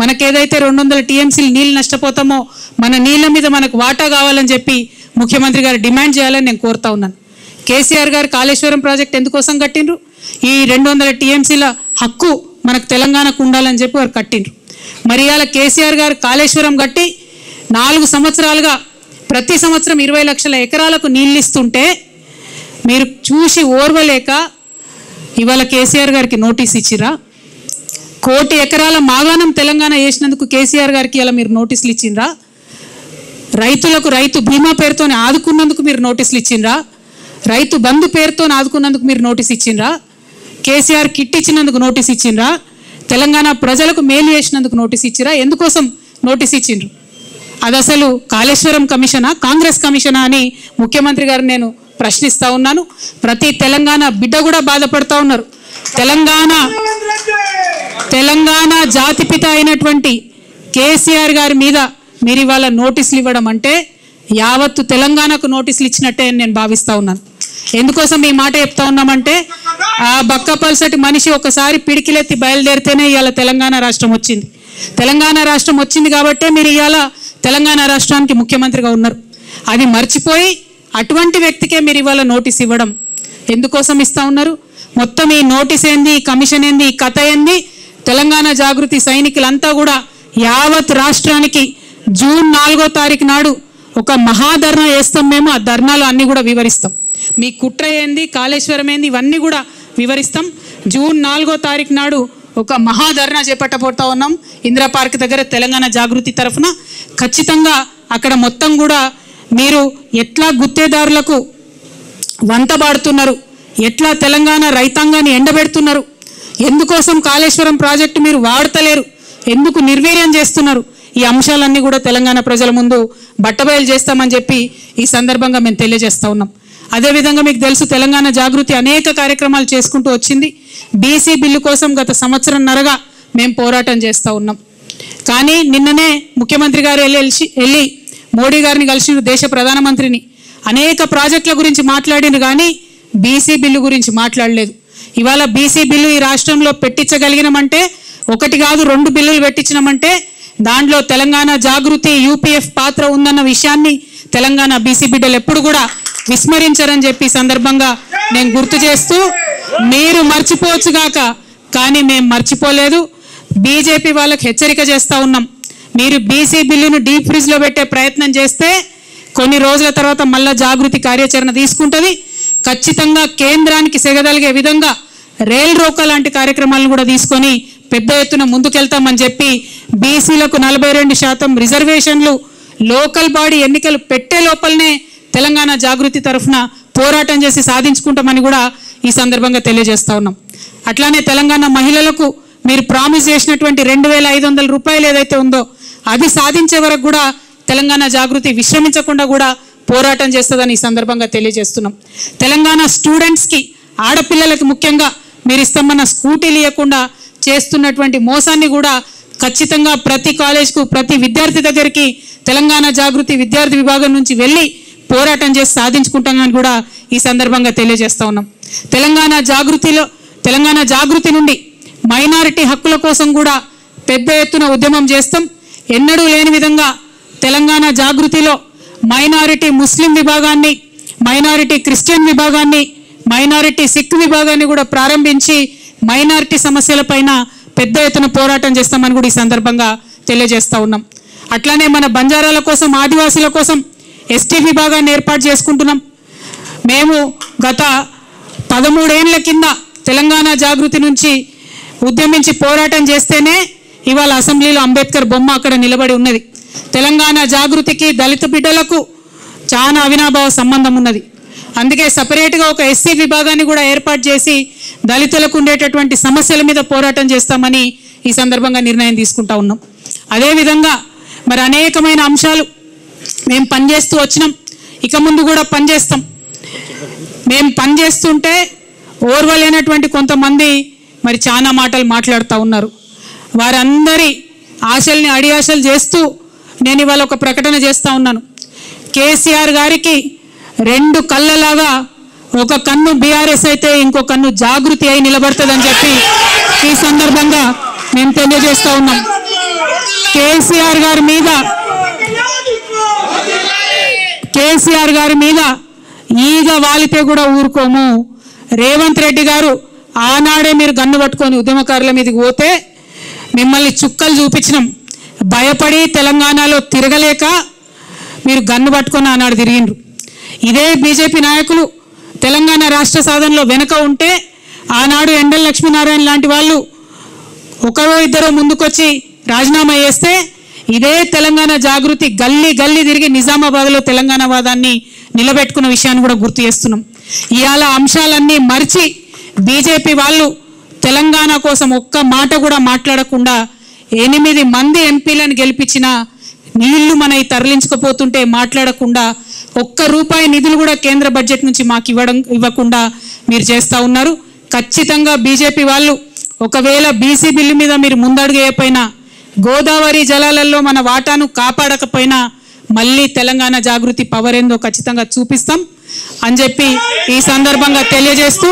మనకేదైతే 200 టీఎంసీలు నీళ్ళు నష్టపోతామో మన నీళ్ళ మీద మనకు వాటా కావాలని చెప్పి ముఖ్యమంత్రి గారు డిమాండ్ చేయాలని నేను కోరుతా ఉన్నాను. కేసీఆర్ గారు కాళేశ్వరం ప్రాజెక్ట్ ఎందుకోసం కట్టిండ్రు? ఈ 200 టీఎంసీల హక్కు మనకు తెలంగాణకు ఉండాలని చెప్పి వారు కట్టిండ్రు. మరి ఇవాళ కేసీఆర్ గారు కాళేశ్వరం కట్టి 4 సంవత్సరాలుగా ప్రతి సంవత్సరం 20 లక్షల ఎకరాలకు నీళ్ళు ఇస్తుంటే మీరు చూసి ఓర్వలేక ఇవాళ కేసీఆర్ గారికి నోటీస్ ఇచ్చిరా? 1 కోటి ఎకరాల మాగాణం తెలంగాణ చేసినందుకు కేసీఆర్ గారికి ఇలా మీరు నోటీసులు ఇచ్చిండ్రా? రైతులకు రైతు బీమా పేరుతోనే ఆదుకున్నందుకు మీరు నోటీసులు ఇచ్చిండ్రా? రైతు బంధు పేరుతో ఆదుకున్నందుకు మీరు నోటీస్ ఇచ్చిండ్రా? కేసీఆర్ కిట్ ఇచ్చినందుకు నోటీస్ ఇచ్చిండ్రా? తెలంగాణ ప్రజలకు మేలు చేసినందుకు నోటీస్ ఇచ్చిరా? ఎందుకోసం నోటీస్ ఇచ్చిండ్రు? అది అసలు కాళేశ్వరం కమిషనా, కాంగ్రెస్ కమిషనా అని ముఖ్యమంత్రి గారు నేను ప్రశ్నిస్తూ ఉన్నాను. ప్రతి తెలంగాణ బిడ్డ కూడా బాధపడుతూ ఉన్నారు. తెలంగాణ జాతిపిత అయినటువంటి కేసీఆర్ గారి మీద మీరు ఇవాళ నోటీసులు ఇవ్వడం అంటే యావత్తు తెలంగాణకు నోటీసులు ఇచ్చినట్టే అని నేను భావిస్తూ ఉన్నాను. ఎందుకోసం ఈ మాట చెప్తా ఉన్నామంటే ఆ బక్కపల్సటి మనిషి ఒకసారి పిడికిలెత్తి బయలుదేరితేనే ఇవాళ తెలంగాణ రాష్ట్రం వచ్చింది. తెలంగాణ రాష్ట్రం వచ్చింది కాబట్టే మీరు ఇవాళ తెలంగాణ రాష్ట్రానికి ముఖ్యమంత్రిగా ఉన్నారు. అది మర్చిపోయి అటువంటి వ్యక్తికే మీరు ఇవాళ నోటీస్ ఇవ్వడం ఎందుకోసం ఇస్తూ ఉన్నారు? మొత్తం ఈ నోటీస్ ఏంది, ఈ కమిషన్ ఏంది, ఈ కథ ఏంది? తెలంగాణ జాగృతి సైనికులంతా కూడా యావత్ రాష్ట్రానికి జూన్ 4వ తారీఖు నాడు ఒక మహాధర్నా చేస్తాం. మేము ఆ ధర్నాలు అన్నీ కూడా వివరిస్తాం. మీ కుట్ర ఏంది, కాళేశ్వరం ఏంది, ఇవన్నీ కూడా వివరిస్తాం. జూన్ 4వ తారీఖు నాడు ఒక మహాధర్నా చేపట్టబోతా ఉన్నాం ఇందిరా పార్క్ దగ్గర తెలంగాణ జాగృతి తరఫున. ఖచ్చితంగా అక్కడ మొత్తం కూడా మీరు ఎట్లా గుత్తేదారులకు వంతబాడుతున్నారు, ఎట్లా తెలంగాణ రైతాంగాన్ని ఎండబెడుతున్నారు, ఎందుకోసం కాళేశ్వరం ప్రాజెక్టు మీరు వాడతలేరు, ఎందుకు నిర్వీర్యం చేస్తున్నారు, ఈ అంశాలన్నీ కూడా తెలంగాణ ప్రజల ముందు బట్టబయలు చేస్తామని చెప్పి ఈ సందర్భంగా మేము తెలియజేస్తూ ఉన్నాం. అదేవిధంగా మీకు తెలుసు తెలంగాణ జాగృతి అనేక కార్యక్రమాలు చేసుకుంటూ వచ్చింది. బీసీ బిల్లు కోసం గత సంవత్సరంన్నరగా మేము పోరాటం చేస్తూ ఉన్నాం. కానీ నిన్ననే ముఖ్యమంత్రి గారు వెళ్ళి మోడీ గారిని కలిసిన దేశ ప్రధానమంత్రిని అనేక ప్రాజెక్టుల గురించి మాట్లాడిన కానీ బీసీ బిల్లు గురించి మాట్లాడలేదు. ఇవాళ బీసీ బిల్లు ఈ రాష్ట్రంలో పెట్టించగలిగినామంటే 1 కాదు 2 బిల్లులు పెట్టించినామంటే దాంట్లో తెలంగాణ జాగృతి యూపీఎఫ్ పాత్ర ఉందన్న విషయాన్ని తెలంగాణ బీసీ బిడ్డలు ఎప్పుడు కూడా విస్మరించారని చెప్పి సందర్భంగా నేను గుర్తు చేస్తూ, మీరు మర్చిపోవచ్చుగాక కానీ మేము మర్చిపోలేదు. బీజేపీ వాళ్ళకి హెచ్చరిక చేస్తూ ఉన్నాం. మీరు బీసీ బిల్లును డీప్ ఫ్రిడ్జ్లో పెట్టే ప్రయత్నం చేస్తే కొన్ని రోజుల తర్వాత మళ్ళా జాగృతి కార్యాచరణ తీసుకుంటుంది. ఖచ్చితంగా కేంద్రానికి సెగదలిగే విధంగా రైల్ రోకా లాంటి కార్యక్రమాలను కూడా తీసుకొని పెద్ద ఎత్తున ముందుకెళ్తామని చెప్పి బీసీలకు 42% రిజర్వేషన్లు లోకల్ బాడీ ఎన్నికలు పెట్టే లోపలనే తెలంగాణ జాగృతి తరఫున పోరాటం చేసి సాధించుకుంటామని కూడా ఈ సందర్భంగా తెలియజేస్తా ఉన్నాం. అట్లానే తెలంగాణ మహిళలకు మీరు ప్రామిస్ చేసినటువంటి 2500 రూపాయలు ఏదైతే ఉందో అది సాధించే వరకు కూడా తెలంగాణ జాగృతి విశ్రమించకుండా కూడా పోరాటం చేస్తుందని ఈ సందర్భంగా తెలియజేస్తున్నాం. తెలంగాణ స్టూడెంట్స్కి ఆడపిల్లలకు ముఖ్యంగా మీరు ఇస్తామన్న స్కూటీలు ఇవ్వకుండా చేస్తున్నటువంటి మోసాన్ని కూడా ఖచ్చితంగా ప్రతి కాలేజ్కు ప్రతి విద్యార్థి దగ్గరికి తెలంగాణ జాగృతి విద్యార్థి విభాగం నుంచి వెళ్ళి పోరాటం చేసి సాధించుకుంటామని కూడా ఈ సందర్భంగా తెలియజేస్తా ఉన్నాం. తెలంగాణ జాగృతి నుండి మైనారిటీ హక్కుల కోసం కూడా పెద్ద ఎత్తున ఉద్యమం చేస్తాం. ఎన్నడూ లేని విధంగా తెలంగాణ జాగృతిలో మైనారిటీ ముస్లిం విభాగాన్ని, మైనారిటీ క్రిస్టియన్ విభాగాన్ని, మైనారిటీ సిక్ విభాగాన్ని కూడా ప్రారంభించి మైనారిటీ సమస్యలపైన పెద్ద ఎత్తున పోరాటం చేస్తామని కూడా ఈ సందర్భంగా తెలియజేస్తూ ఉన్నాం. అట్లానే మన బంజారాల కోసం, ఆదివాసీల కోసం ఎస్టీ విభాగాన్ని ఏర్పాటు చేసుకుంటున్నాం. మేము గత 13 ఏళ్ల కింద తెలంగాణ జాగృతి నుంచి ఉద్యమించి పోరాటం చేస్తేనే ఇవాళ అసెంబ్లీలో అంబేద్కర్ బొమ్మ అక్కడ నిలబడి ఉన్నది. తెలంగాణ జాగృతికి దళిత బిడ్డలకు చాలా అవినాభావ సంబంధం ఉన్నది. అందుకే సపరేట్గా ఒక ఎస్సీ విభాగాన్ని కూడా ఏర్పాటు చేసి దళితులకు ఉండేటటువంటి సమస్యల మీద పోరాటం చేస్తామని ఈ సందర్భంగా నిర్ణయం తీసుకుంటా ఉన్నాం. అదేవిధంగా మరి అనేకమైన అంశాలు మేము పనిచేస్తూ వచ్చినాం, ఇక ముందు కూడా పనిచేస్తాం. మేము పనిచేస్తుంటే ఓర్వలేనటువంటి కొంతమంది మరి చాలా మాటలు మాట్లాడుతూ ఉన్నారు. వారందరి ఆశల్ని అడియాశలు చేస్తూ నేను ఇవాళ ఒక ప్రకటన చేస్తూ ఉన్నాను. కేసీఆర్ గారికి 2 కళ్ళలాగా ఒక కన్ను బీఆర్ఎస్ అయితే ఇంకో కన్ను జాగృతి అయి నిలబడుతుందని చెప్పి ఈ సందర్భంగా మేము తెలియజేస్తూ ఉన్నాం. కేసీఆర్ గారి మీద ఈగ వాలితే కూడా ఊరుకోము. రేవంత్ రెడ్డి గారు ఆనాడే మీరు గన్ను పట్టుకొని ఉద్యమకారుల మీదకి పోతే మిమ్మల్ని చుక్కలు చూపించినాం. భయపడి తెలంగాణలో తిరగలేక మీరు గన్ను పట్టుకొని ఆనాడు తిరిగిండ్రు. ఇదే బీజేపీ నాయకులు తెలంగాణ రాష్ట్ర సాధనలో వెనుక ఉంటే ఆనాడు ఎండల లక్ష్మీనారాయణ లాంటి వాళ్ళు ఒకరో ఇద్దరో ముందుకొచ్చి రాజీనామా చేస్తే ఇదే తెలంగాణ జాగృతి గల్లీ గల్లీ తిరిగి నిజామాబాద్లో తెలంగాణ వాదాన్ని నిలబెట్టుకున్న విషయాన్ని కూడా గుర్తు చేస్తున్నాం. ఇవాళ అంశాలన్నీ మర్చి బీజేపీ వాళ్ళు తెలంగాణ కోసం ఒక్క మాట కూడా మాట్లాడకుండా 8 మంది ఎంపీలను గెలిపించిన నీళ్లు మనవి తరలించకపోతుంటే మాట్లాడకుండా ₹1 నిధులు కూడా కేంద్ర బడ్జెట్ నుంచి మాకు ఇవ్వకుండా మీరు చేస్తూ ఉన్నారు. ఖచ్చితంగా బీజేపీ వాళ్ళు ఒకవేళ బీసీ బిల్లు మీద మీరు ముందడుగు వేయకపోయినా గోదావరి జలాలలో మన వాటాను కాపాడకపోయినా మళ్ళీ తెలంగాణ జాగృతి పవర్ ఏందో ఖచ్చితంగా చూపిస్తాం అని చెప్పి ఈ సందర్భంగా తెలియజేస్తూ